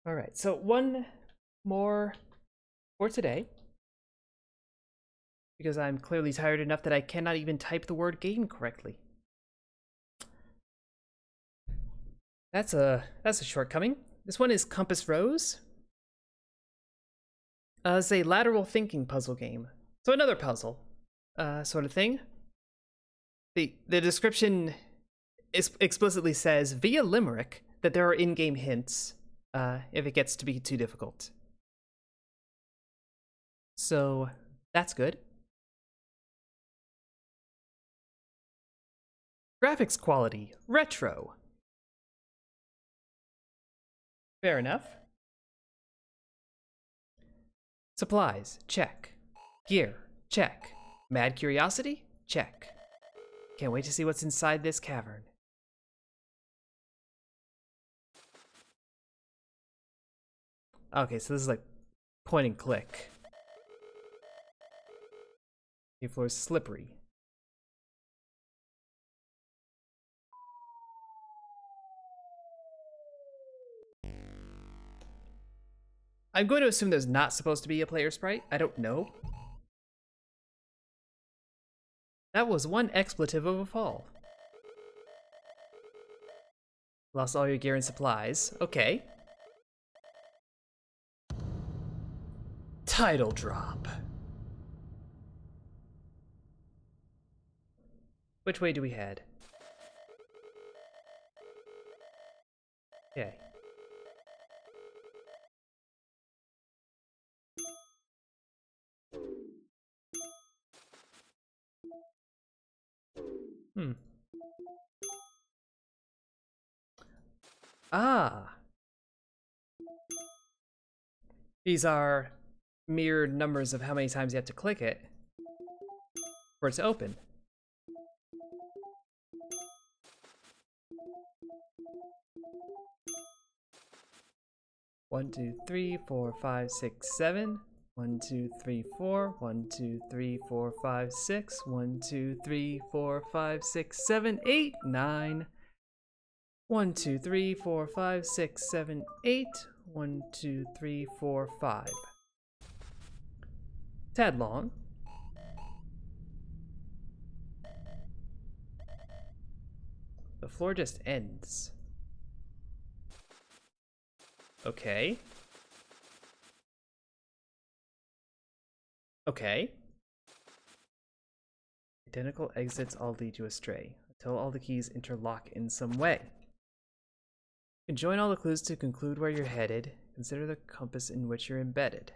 All right, so one more for today, because I'm clearly tired enough that I cannot even type the word game correctly. That's a shortcoming. This one is Compass Rose. It's a lateral thinking puzzle game. So another puzzle, sort of thing. The description explicitly says via limerick that there are in-game hints if it gets to be too difficult. So that's good. Graphics quality, retro. Fair enough. Supplies, check. Gear, check. Mad curiosity, check. Can't wait to see what's inside this cavern. Okay, so this is like point and click. The floor is slippery. I'm going to assume there's not supposed to be a player sprite. I don't know. That was one expletive of a fall. Lost all your gear and supplies. Okay. Title drop. Which way do we head? Okay. Hmm. Ah. These are mere numbers of how many times you have to click it for it to open. One, two, three, four, five, six, seven. 1, 2, 3, 4. 1, 2, 3, 4, 5, 6. 1, 2, 3, 4, 5, 6, 7, 8, 9. 1, 2, 3, 4, 5, 6, 7, 8. 1, 2, 3, 4, 5. Tad long. The floor just ends. Okay. Okay. Identical exits all lead you astray, until all the keys interlock in some way. You can join all the clues to conclude where you're headed. Consider the compass in which you're embedded.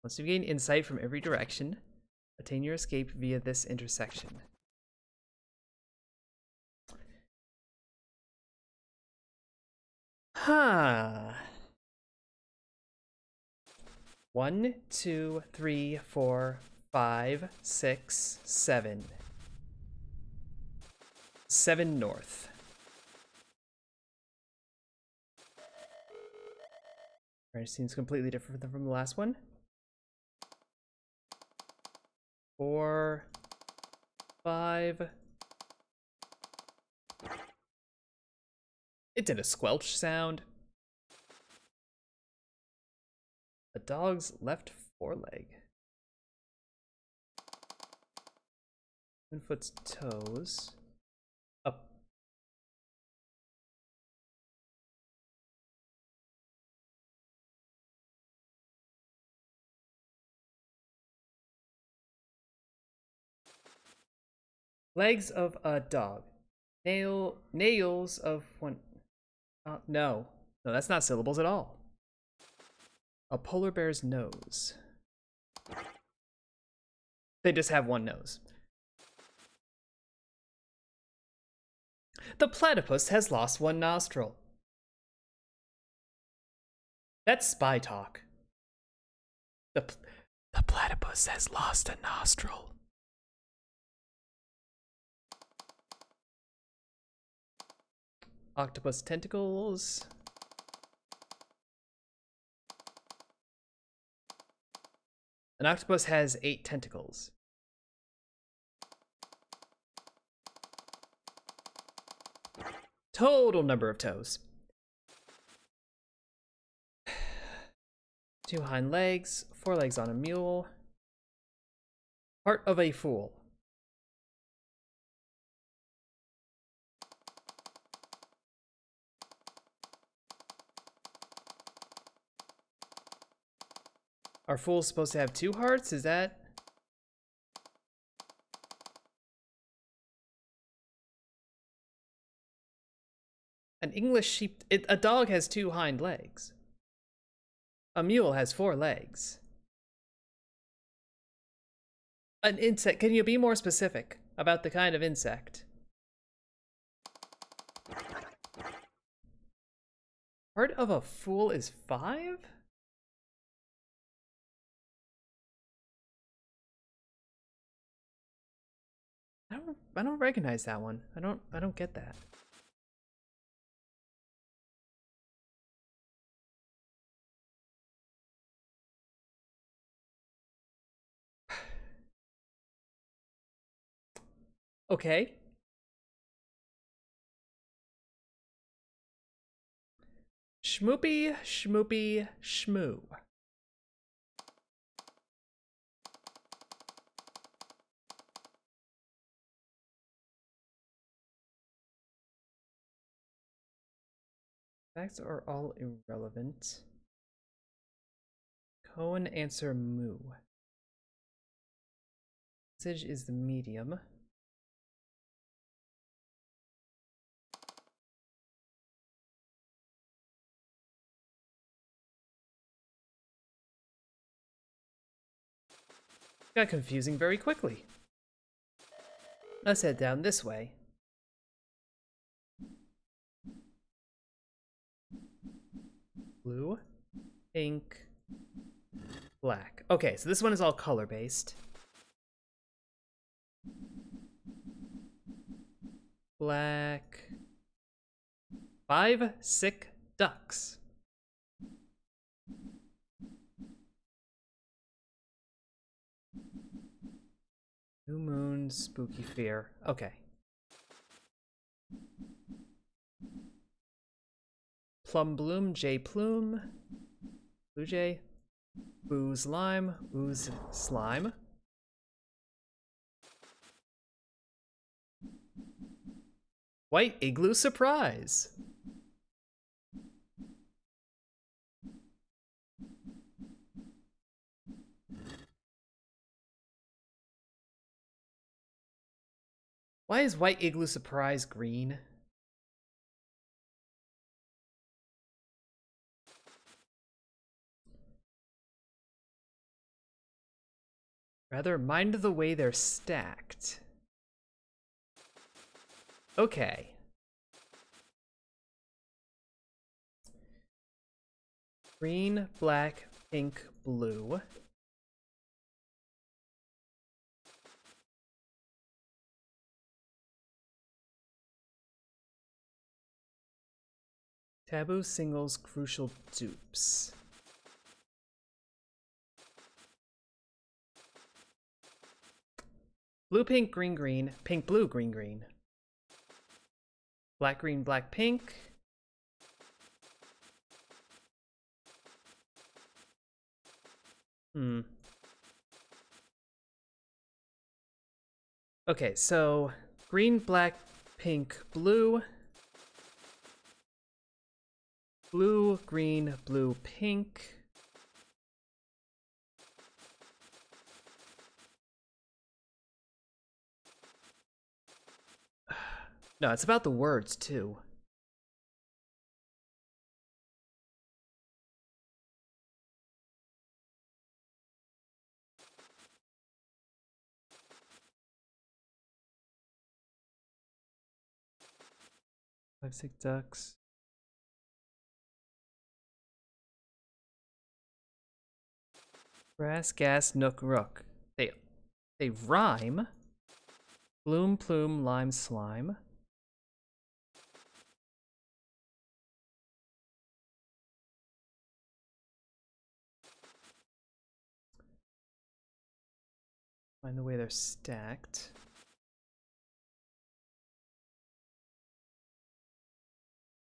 Once you gain insight from every direction, attain your escape via this intersection. Huh. 1, 2, 3, 4, 5, 6, 7. 7 north. Alright, seems completely different from the last one. 4, 5. It did a squelch sound. A dog's left foreleg. 1 foot's toes. Up. Legs of a dog. Nails of one. No. No, that's not syllables at all. A polar bear's nose. They just have one nose. The platypus has lost one nostril. That's spy talk. The platypus has lost a nostril. Octopus tentacles. An octopus has 8 tentacles. Total number of toes. 2 hind legs, 4 legs on a mule. Heart of a fool. Are fools supposed to have 2 hearts? Is that... An English sheep... a dog has 2 hind legs. A mule has 4 legs. An insect... Can you be more specific about the kind of insect? Heart of a fool is 5? I don't recognize that one. I don't get that. Okay. Schmoopy, schmoopy, schmoo. Facts are all irrelevant. Cohen answer moo. Message is the medium. Got confusing very quickly. Let's head down this way. Blue, pink, black. Okay, so this one is all color-based. Black. 5 sick ducks. New moon, spooky fear. Okay. Plum bloom, jay plume. Blue jay. Booze lime, ooze slime. White igloo surprise. Why is white igloo surprise green? Rather, mind the way they're stacked. Okay. Green, black, pink, blue. Taboo singles, crucial dupes. Blue, pink, green, green. Pink, blue, green, green. Black, green, black, pink. Okay, so green, black, pink, blue. Blue, green, blue, pink. No, it's about the words, too. Five, six ducks. Grass, gas, nook, rook. They rhyme. Bloom, plume, lime, slime. Find the way they're stacked.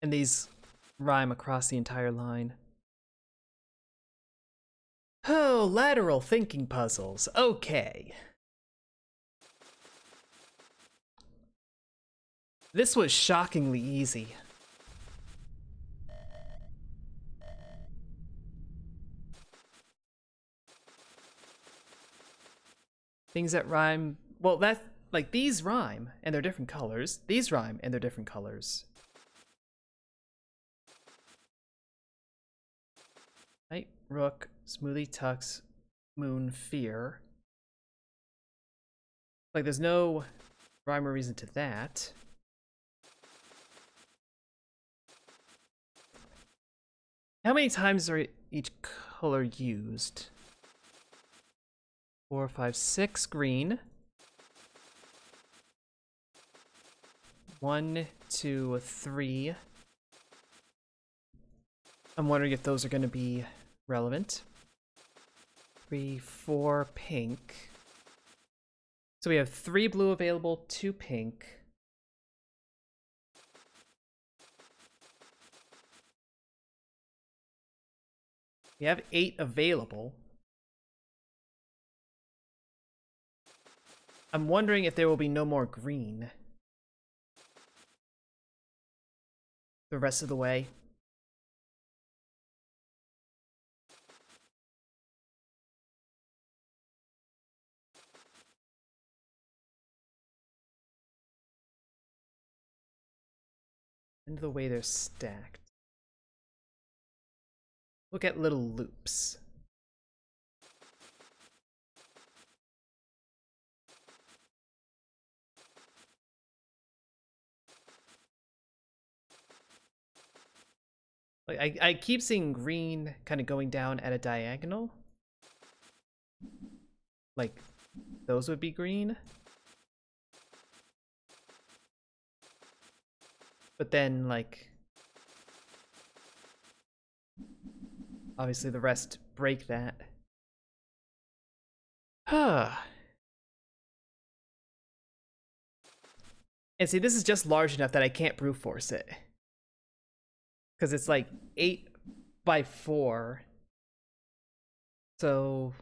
And these rhyme across the entire line. Oh, lateral thinking puzzles. Okay. This was shockingly easy. Things that rhyme. Well, that like these rhyme and they're different colors. These rhyme and they're different colors. Knight, rook, smoothie, tux, moon, fear. Like there's no rhyme or reason to that. How many times are each color used? 4, 5, 6 green. 1, 2, 3. I'm wondering if those are going to be relevant. 3, 4 pink. So we have 3 blue available, 2 pink. We have 8 available. I'm wondering if there will be no more green the rest of the way. And the way they're stacked. Look at little loops. Like I keep seeing green kind of going down at a diagonal. Like those would be green. But then like obviously the rest break that. And see, this is just large enough that I can't brute force it. Because it's like 8 by 4. So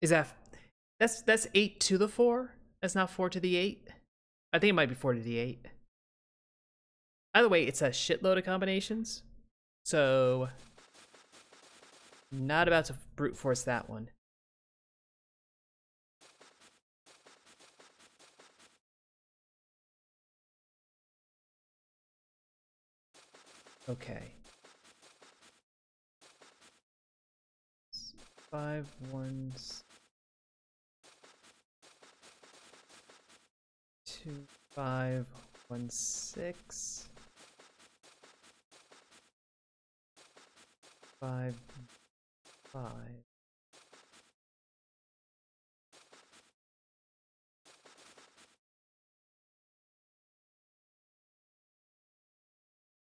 is that's 8 to the 4? That's not 4 to the 8? I think it might be 4 to the 8. Either way, it's a shitload of combinations. So not about to brute force that one. Okay. 5, 1, 2, 5, 1, 6. 5, 5.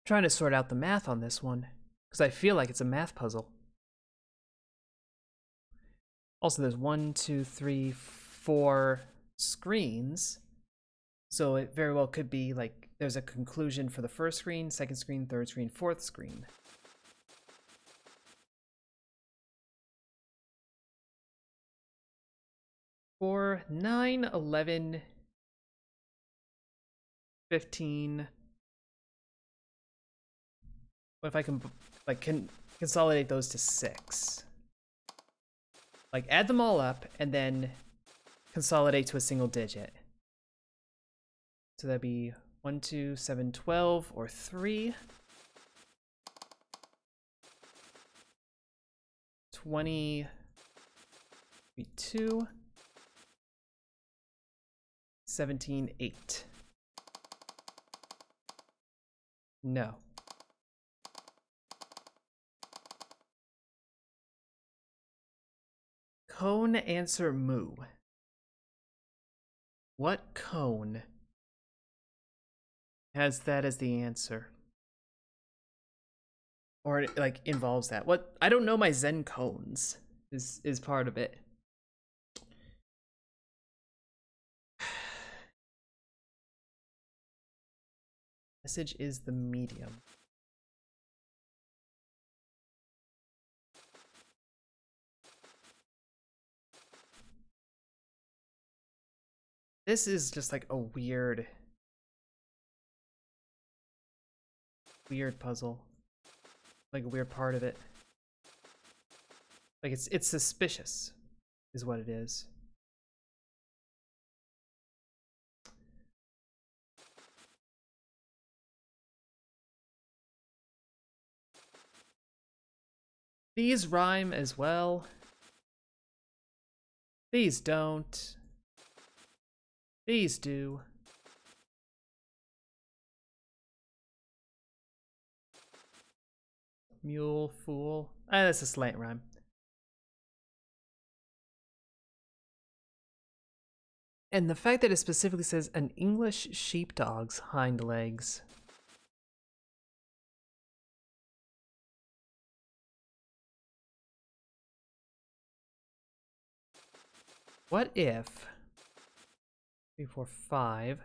Trying to sort out the math on this one because I feel like it's a math puzzle. Also, there's 1, 2, 3, 4 screens, so it very well could be like there's a conclusion for the first screen, second screen, third screen, fourth screen. For 9, 11, 15. What if I can like consolidate those to 6? Like add them all up and then consolidate to a single digit. So that'd be 1, 2, 7, 12, or 3. 20, 2. 17, 8. No. Cone answer moo. What cone has that as the answer? Or it, like involves that? What? I don't know my Zen cones is part of it. Message is the medium. This is just like a weird puzzle. Like a weird part of it. Like it's suspicious, is what it is. These rhyme as well. These don't. These do. Mule, fool. Ah, that's a slant rhyme. And the fact that it specifically says an English sheepdog's hind legs. What if 3, 4, 5?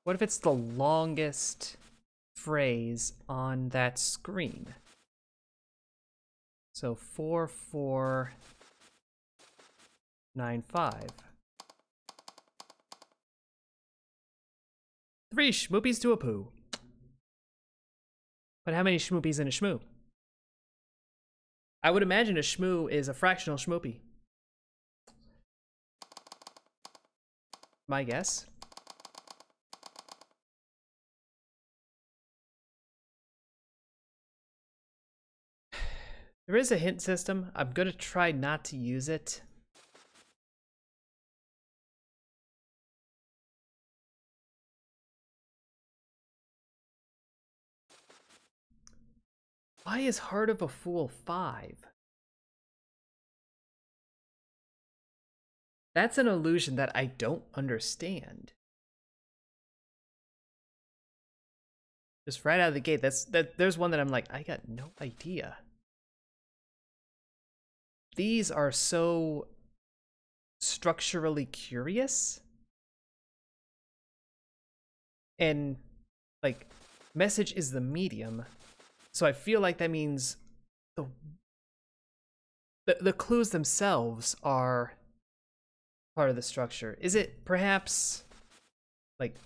What if it's the longest phrase on that screen? So 4, 4, 9, 5. 3 schmoopies to a poo. But how many schmoopies in a shmoo? I would imagine a shmoo is a fractional schmoopie. My guess. There is a hint system. I'm gonna try not to use it. Why is Heart of a Fool 5? That's an illusion that I don't understand. Just right out of the gate, there's one that I'm like, I got no idea. These are so structurally curious. And like, message is the medium. So I feel like that means the clues themselves are part of the structure. Is it perhaps like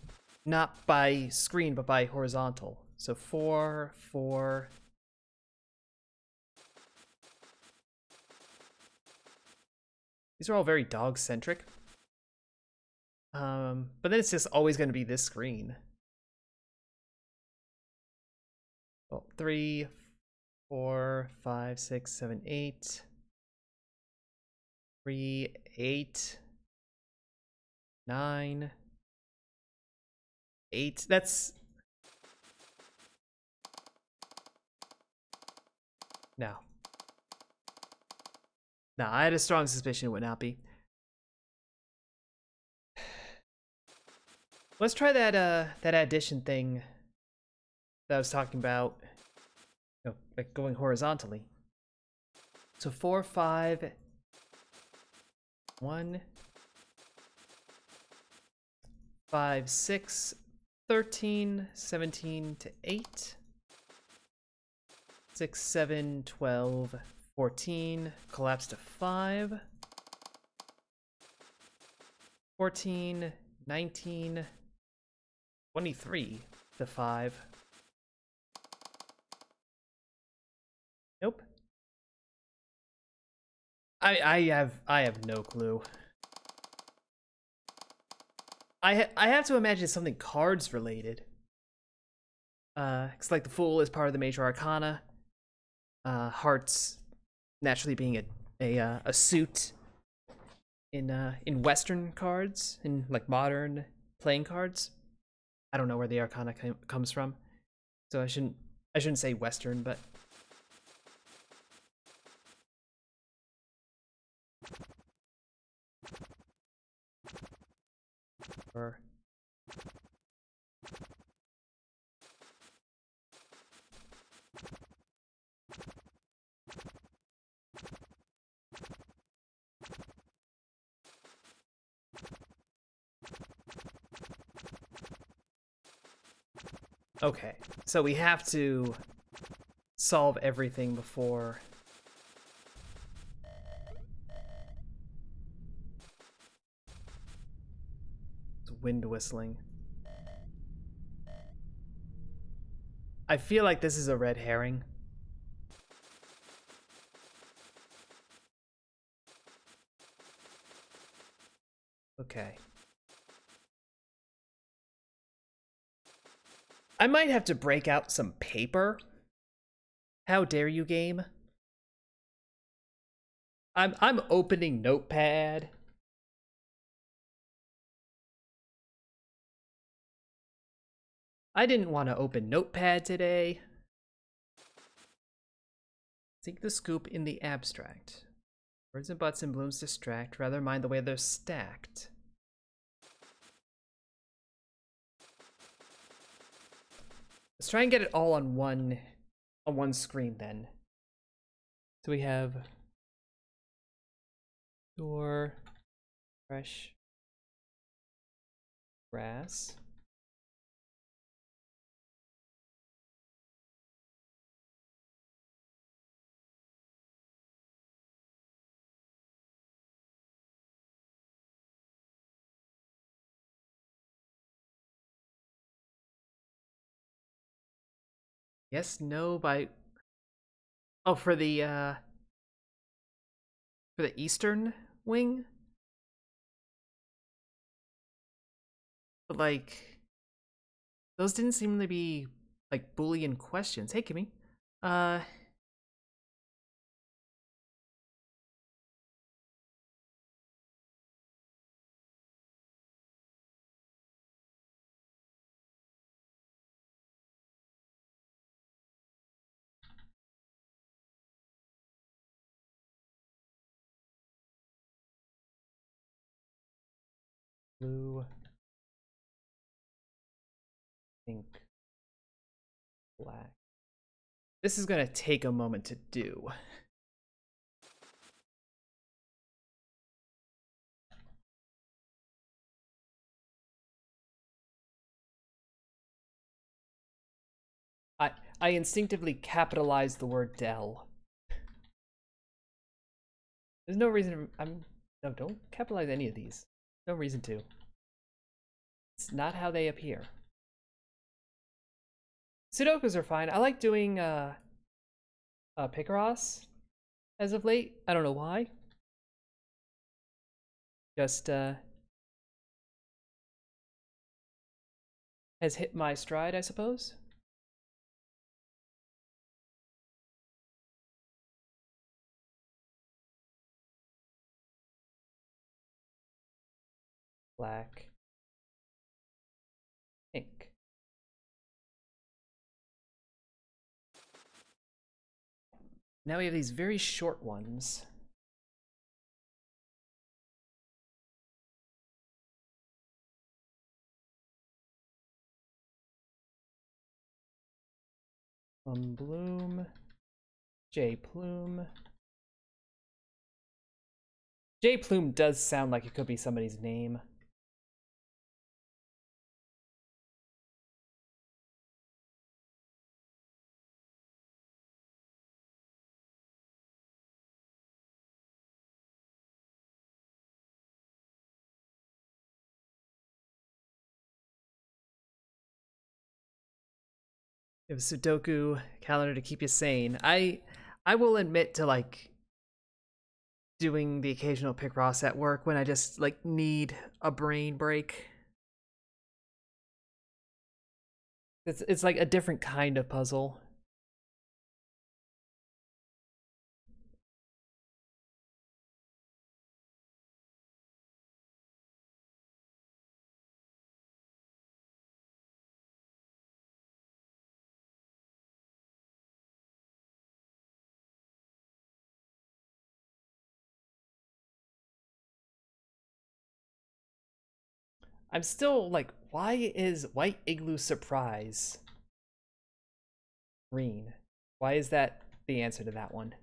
not by screen but by horizontal? So 4, 4. These are all very dog-centric. But then it's just always going to be this screen. Well, 3, 4, 5, 6, 7, 8. 3, 8. 9. 8. That's... No. No, I had a strong suspicion it would not be. Let's try that that addition thing that I was talking about, you know, like going horizontally. So 4, 5, 1, 5, 6, 13, 17 to 8, 6, 7, 12, 14, collapse to 5, 14, 19, 23 to 5. Nope. I have no clue. I have to imagine it's something cards related. It's like the Fool is part of the major arcana. Hearts naturally being a suit in Western cards, in like modern playing cards. I don't know where the arcana comes from, so I shouldn't say Western, but. Okay, so we have to solve everything before. wind whistling. I feel like this is a red herring. Okay. I might have to break out some paper. How dare you, game? I'm opening Notepad. I didn't want to open Notepad today. Seek the scoop in the abstract. Birds and butts and blooms distract. Rather mind the way they're stacked. Let's try and get it all on one screen then. So we have door, fresh grass. Yes, no, by... Oh, for the eastern wing? But, like, those didn't seem to be, like, Boolean questions. Hey, Kimmy. Blue, pink, black. This is gonna take a moment to do. I instinctively capitalized the word Dell. There's no reason no, don't capitalize any of these. No reason to. It's not how they appear. Sudokus are fine. I like doing Picross as of late. I don't know why. Just has hit my stride, I suppose. Black, pink. Now we have these very short ones. Bloom, J Plume. J Plume does sound like it could be somebody's name. You have a Sudoku calendar to keep you sane. I will admit to like doing the occasional Picross at work when I just like need a brain break. It's like a different kind of puzzle. I'm still like, why is White Igloo Surprise green? Why is that the answer to that one?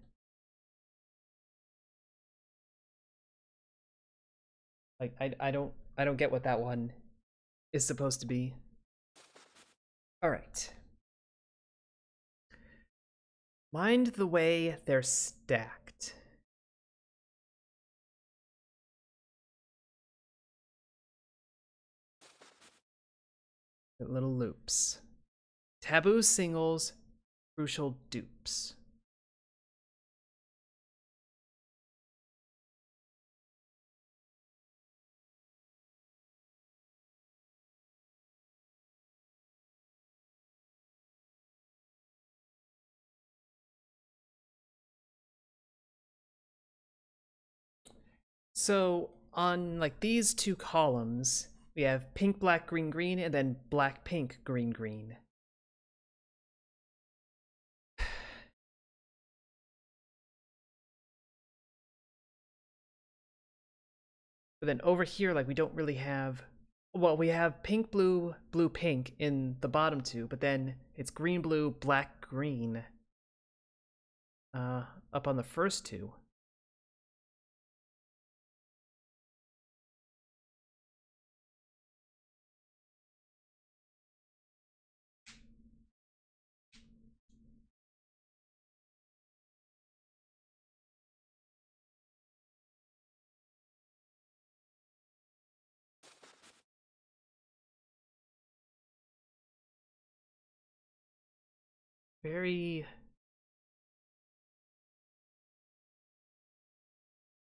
Like, I don't get what that one is supposed to be. All right. Mind the way they're stacked. Little loops. Taboo singles, crucial dupes. So on like these two columns, we have pink, black, green, green, and then black, pink, green, green. But then over here, like we don't really have, well, we have pink, blue, blue, pink in the bottom two, but then it's green, blue, black, green up on the first two. Very,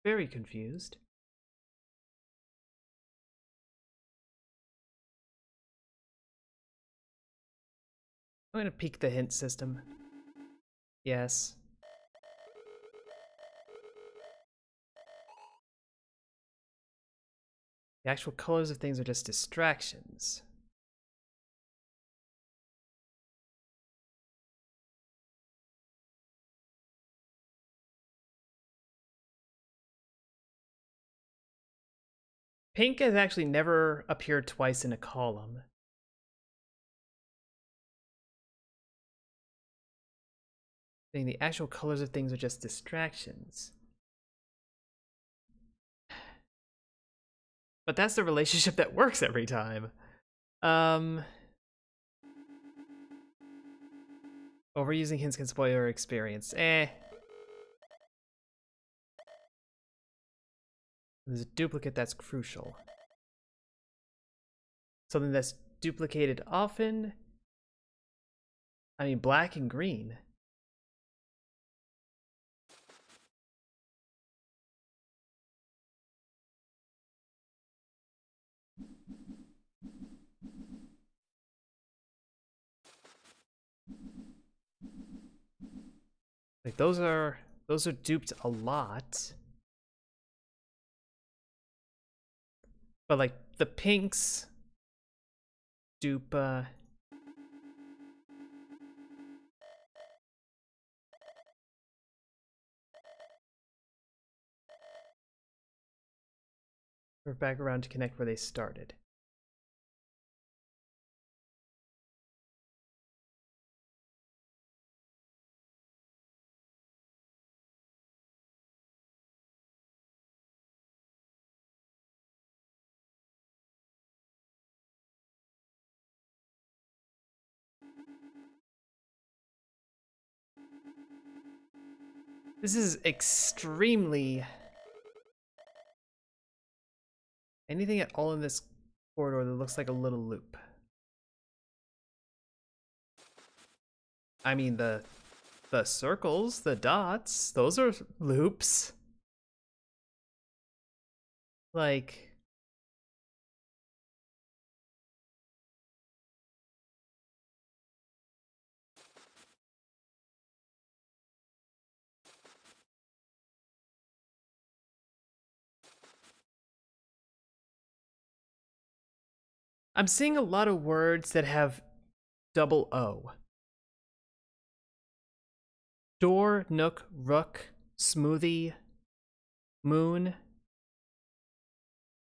very confused. I'm gonna peek the hint system. Yes. The actual colors of things are just distractions. Pink has actually never appeared twice in a column. Saying the actual colors of things are just distractions. But that's the relationship that works every time. Overusing hints can spoil your experience. There's a duplicate that's crucial. Something that's duplicated often. I mean, black and green. Like those are duped a lot. But like the pinks dupe we're back around to connect where they started. This is extremely... Anything at all in this corridor that looks like a little loop. I mean, the circles, the dots, those are loops. Like... I'm seeing a lot of words that have double O. Door, nook, rook, smoothie, moon,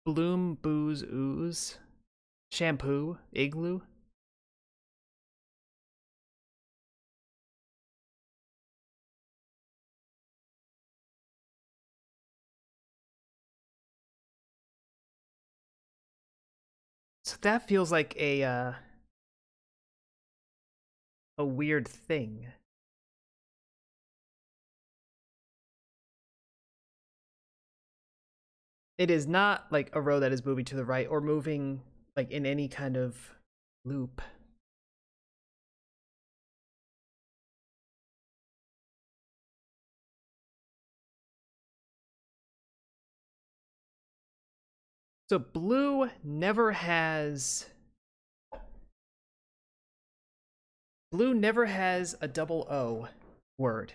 bloom, booze, ooze, shampoo, igloo. So that feels like a weird thing. It is not like a row that is moving to the right or moving like in any kind of loop. So blue never has a double O word.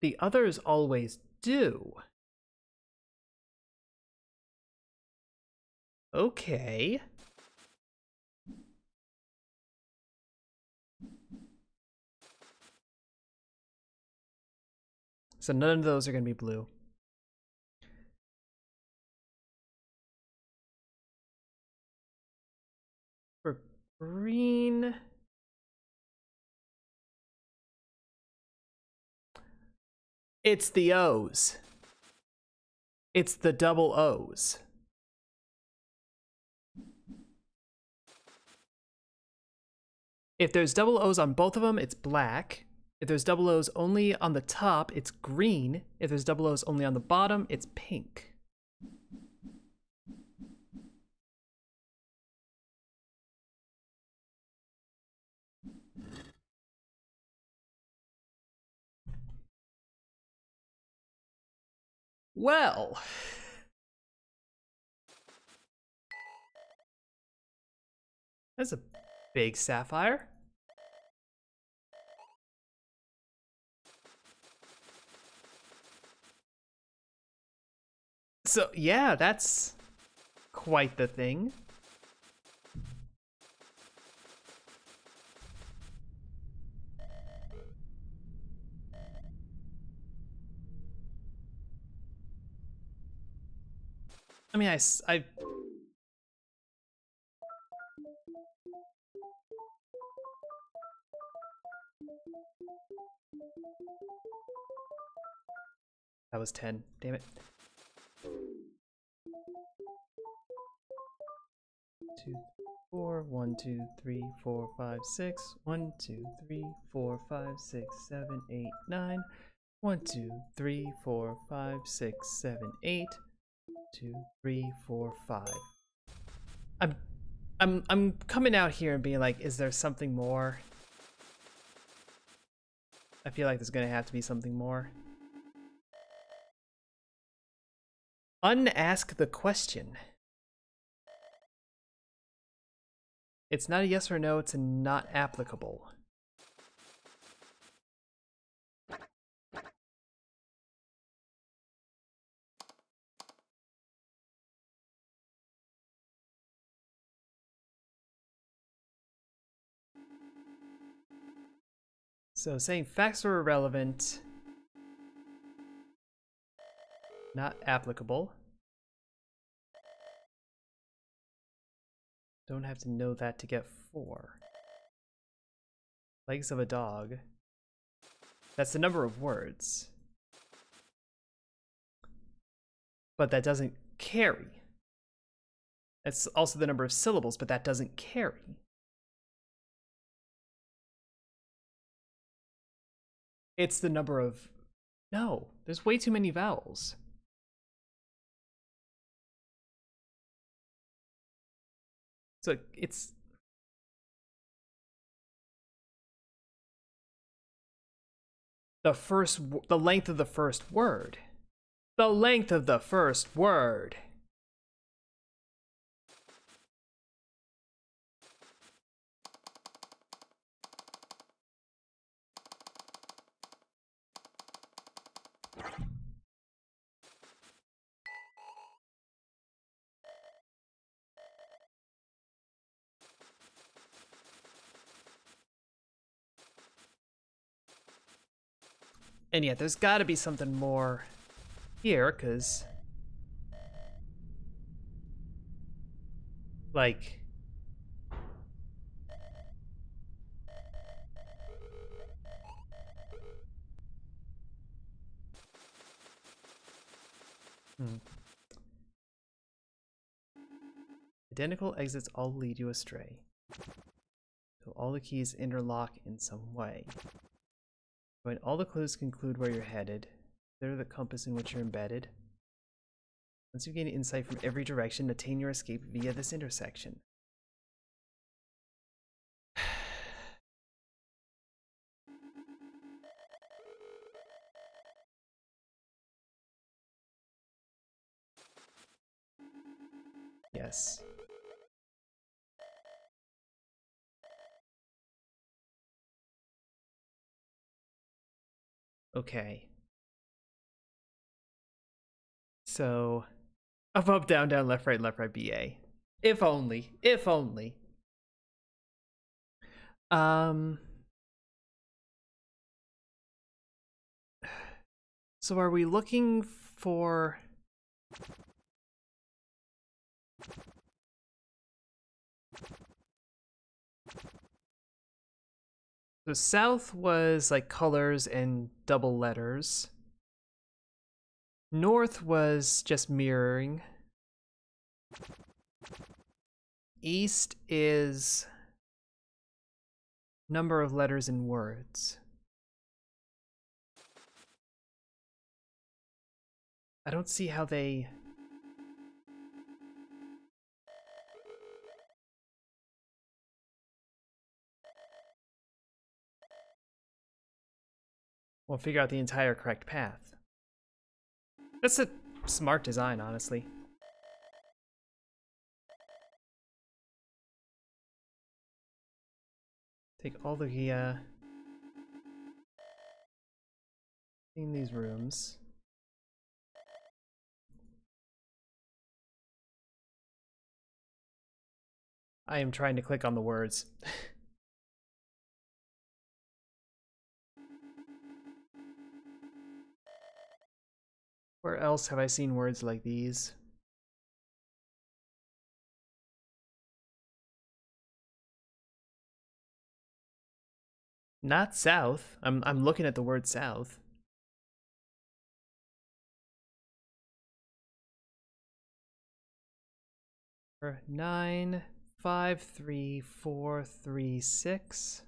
The others always do. Okay. So none of those are going to be blue. For green, it's the O's. It's the double O's. If there's double O's on both of them, it's black. If there's double O's only on the top, it's green. If there's double O's only on the bottom, it's pink. Well, that's a big sapphire. So yeah, that's quite the thing. I mean, I that was 10. Damn it. 2, 4, 1, 2, 3, 4, 5, 6. 1, 2, 3, 4, 5, 6, 7, 8, 9. 1, 2, 3, 4, 5, 6, 7, 8. 2, 3, 4, 5. I'm coming out here and being like, is there something more? I feel like there's gonna have to be something more. Unask the question. It's not a yes or no, it's a not applicable. So saying facts are irrelevant, not applicable. Don't have to know that to get 4. Legs of a dog. That's the number of words. But that doesn't carry. That's also the number of syllables, but that doesn't carry. It's the number of... No, there's way too many vowels. So it's... the length of the first word. The length of the first word. And yet, there's got to be something more here, because... like... Identical exits all lead you astray. So all the keys interlock in some way. But all the clues conclude where you're headed. They're the compass in which you're embedded. Once you gain insight from every direction, attain your escape via this intersection. Yes. Okay. So, up, down, down, left, right, BA. If only. If only. So are we looking for... So south was like colors and double letters. North was just mirroring. East is number of letters and words. I don't see how they... We'll figure out the entire correct path. That's a smart design, honestly. Take all the in these rooms. I am trying to click on the words. Where else have I seen words like these? Not south. I'm looking at the word south. For 9, 5, 3, 4, 3, 6.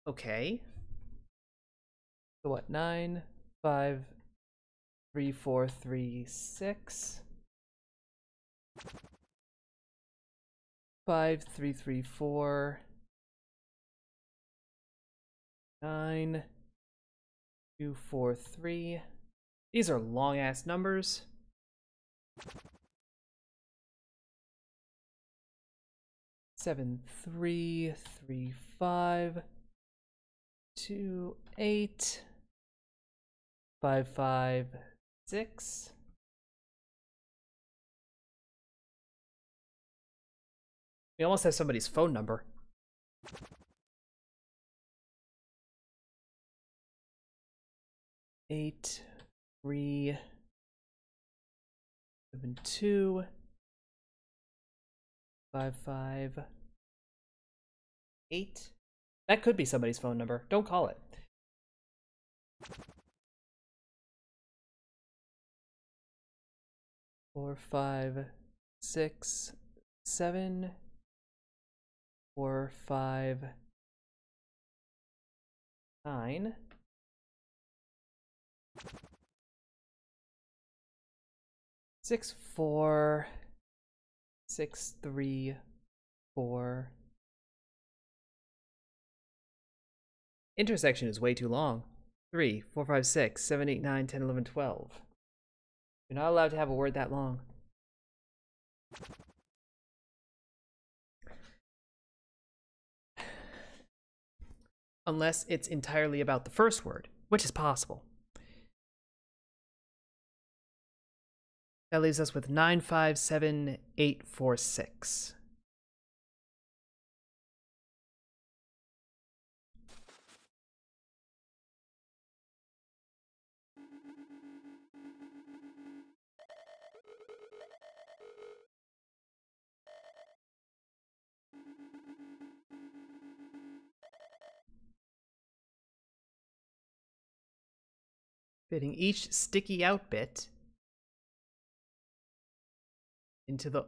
Okay. So what? 9, 5, 3, 4, 3, 6. 5, 3, 3, 4. 9, 2, 4, 3. These are long ass numbers. 7, 3, 3, 5. 2, 8. 5, 5, 6. We almost have somebody's phone number. 8, 3, 7, 2, 5, 5, 8. That could be somebody's phone number. Don't call it. Four, 5, 6, 7. 4, 5, 9. 6, 4, 6, 3, 4. Intersection is way too long. 3, 4, 5, 6, 7, 8, 9, 10, 11, 12. You're not allowed to have a word that long. Unless it's entirely about the first word, which is possible. That leaves us with 9, 5, 7, 8, 4, 6. fitting each sticky out bit into the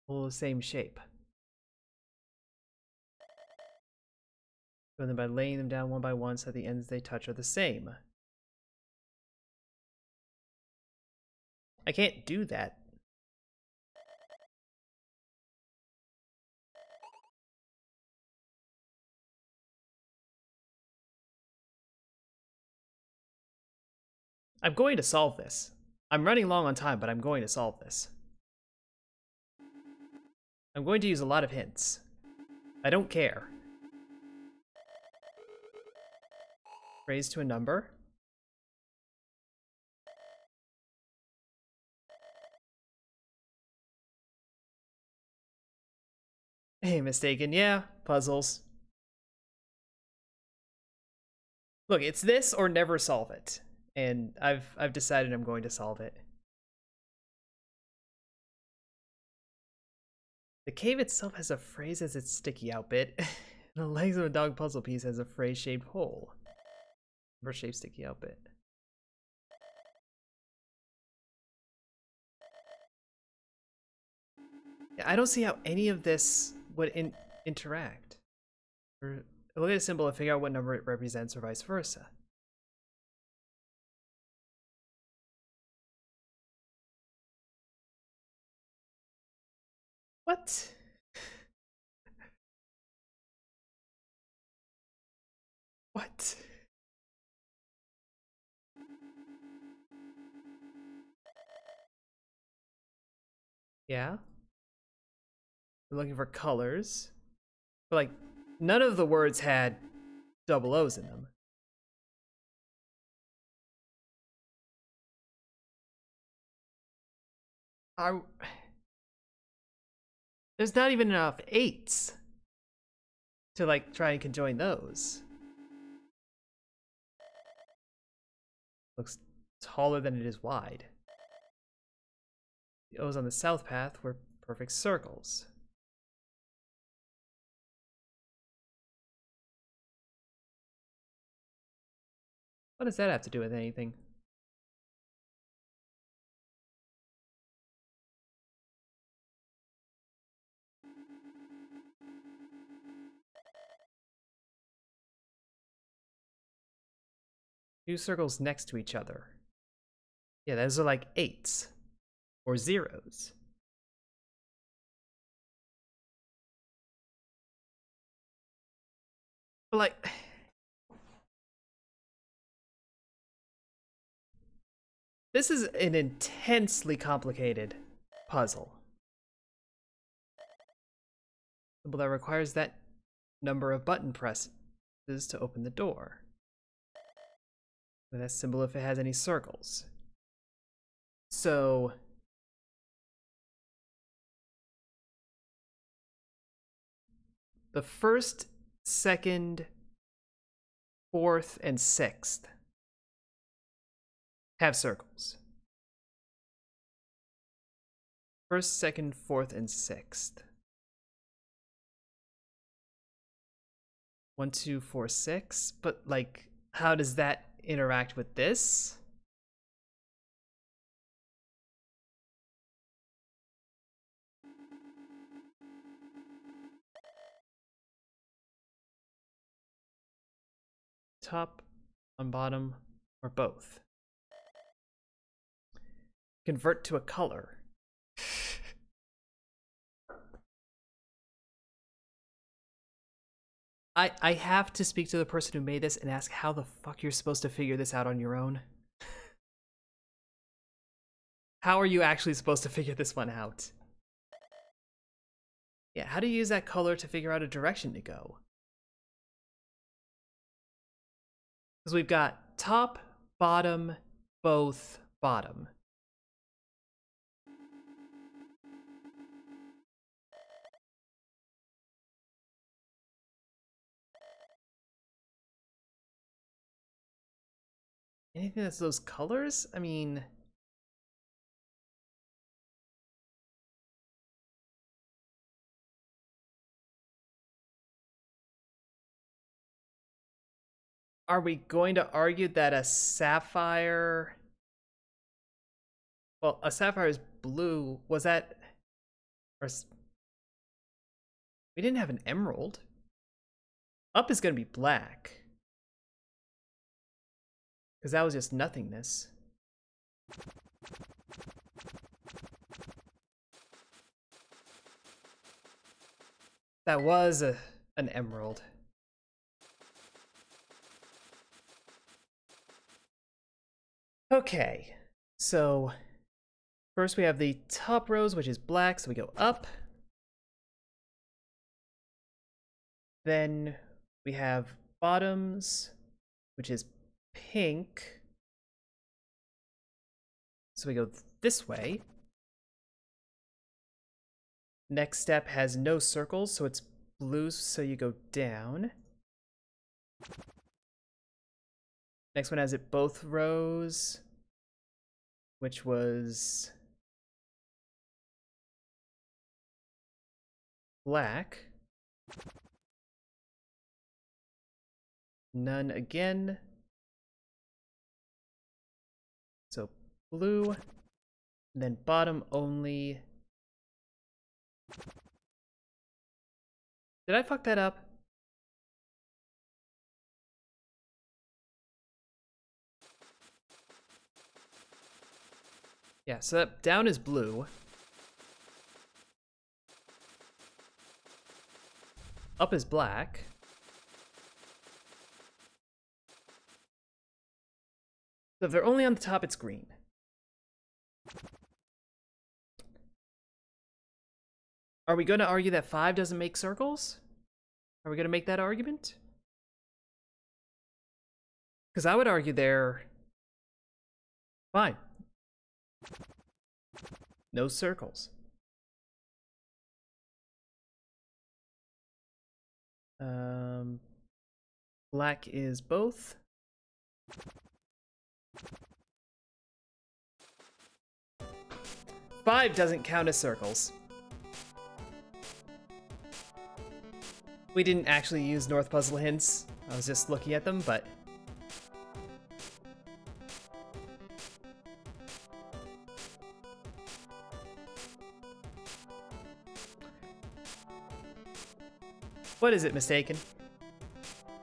whole same shape. And then by laying them down one by one so that the ends they touch are the same. I can't do that. I'm going to solve this. I'm running long on time, but I'm going to solve this. I'm going to use a lot of hints. I don't care. Raise to a number. Hey, mistaken. Yeah, puzzles. Look, it's this or never solve it. And I've decided I'm going to solve it. The cave itself has a phrase as its sticky out bit. The legs of a dog puzzle piece has a phrase-shaped hole. Or shaped sticky out bit. Yeah, I don't see how any of this would interact. Or look at a symbol and figure out what number it represents or vice versa. What? What? Yeah? We're looking for colors. But like, none of the words had double O's in them. There's not even enough 8s to like try and conjoin those. Looks taller than it is wide. The O's on the south path were perfect circles. What does that have to do with anything? Two circles next to each other. Yeah, those are like 8s or 0s. But like, this is an intensely complicated puzzle. Symbol that requires that number of button presses to open the door. With that symbol if it has any circles. So the first, second, fourth, and sixth have circles. First, second, fourth, and sixth. 1, 2, 4, 6. But like, how does that interact with this? Top, on bottom, or both? Convert to a color. I have to speak to the person who made this and ask how the fuck you're supposed to figure this out on your own. How are you actually supposed to figure this one out? Yeah, how do you use that color to figure out a direction to go? Because we've got top, bottom, both, bottom. Anything that's those colors? I mean... Are we going to argue that a sapphire... Well, a sapphire is blue. Was that... Or... We didn't have an emerald. Up is going to be black. Because that was just nothingness. That was an emerald. Okay, so first we have the top rows, which is black, so we go up. Then we have bottoms, which is pink. So we go this way. Next step has no circles, so it's blue, so you go down. Next one has it both rows, which was black. None again. So blue, and then bottom only. Did I fuck that up? Yeah, so that down is blue. Up is black. So if they're only on the top, it's green. Are we going to argue that 5 doesn't make circles? Are we going to make that argument? Because I would argue they're fine. No circles. Black is both. Five doesn't count as circles. We didn't actually use North Puzzle hints. I was just looking at them, but... What is it, Mistaken?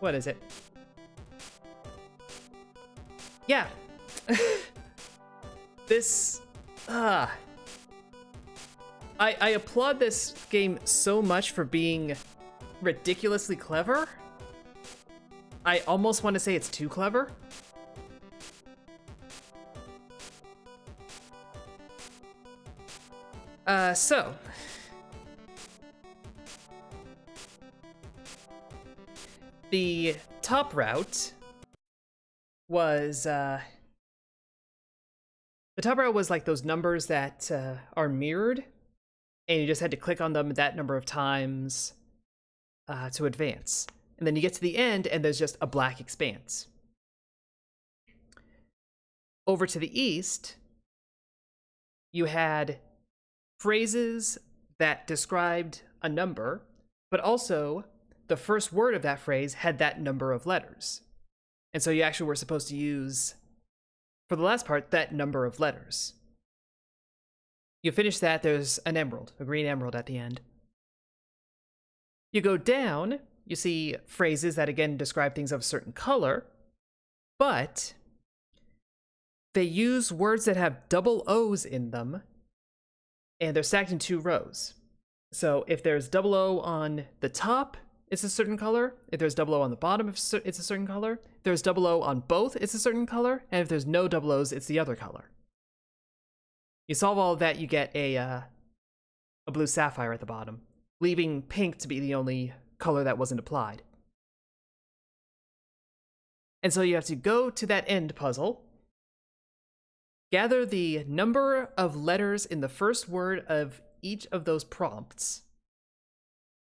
What is it? Yeah. This... I applaud this game so much for being ridiculously clever. I almost want to say it's too clever. So... The top route was, the top route was like those numbers that are mirrored, and you just had to click on them that number of times to advance. And then you get to the end, and there's just a black expanse. Over to the east, you had phrases that described a number, but also the first word of that phrase had that number of letters. And so you actually were supposed to use, for the last part, that number of letters. You finish that, there's an emerald, a green emerald at the end. You go down, you see phrases that again describe things of a certain color, but they use words that have double O's in them, and they're stacked in 2 rows. So if there's double O on the top, it's a certain color. If there's double O on the bottom, it's a certain color. If there's double O on both, it's a certain color. And if there's no double O's, it's the other color. You solve all of that, you get a blue sapphire at the bottom, leaving pink to be the only color that wasn't applied. And so you have to go to that end puzzle, gather the number of letters in the first word of each of those prompts,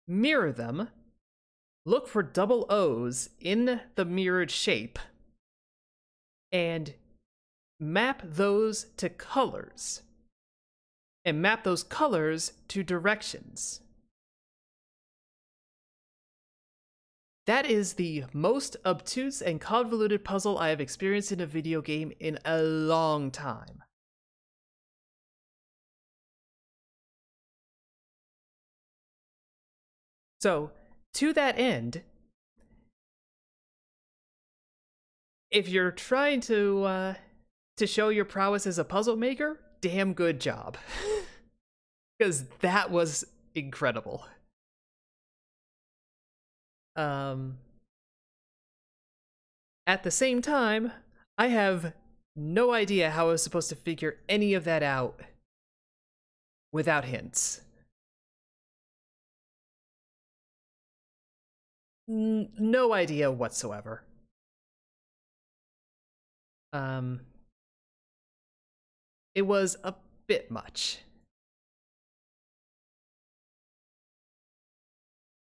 mirror them, look for double O's in the mirrored shape, and map those to colors. And map those colors to directions. That is the most obtuse and convoluted puzzle I have experienced in a video game in a long time. So, to that end, if you're trying to show your prowess as a puzzle maker, damn good job. Because that was incredible. At the same time, I have no idea how I was supposed to figure any of that out without hints. No idea whatsoever. It was a bit much.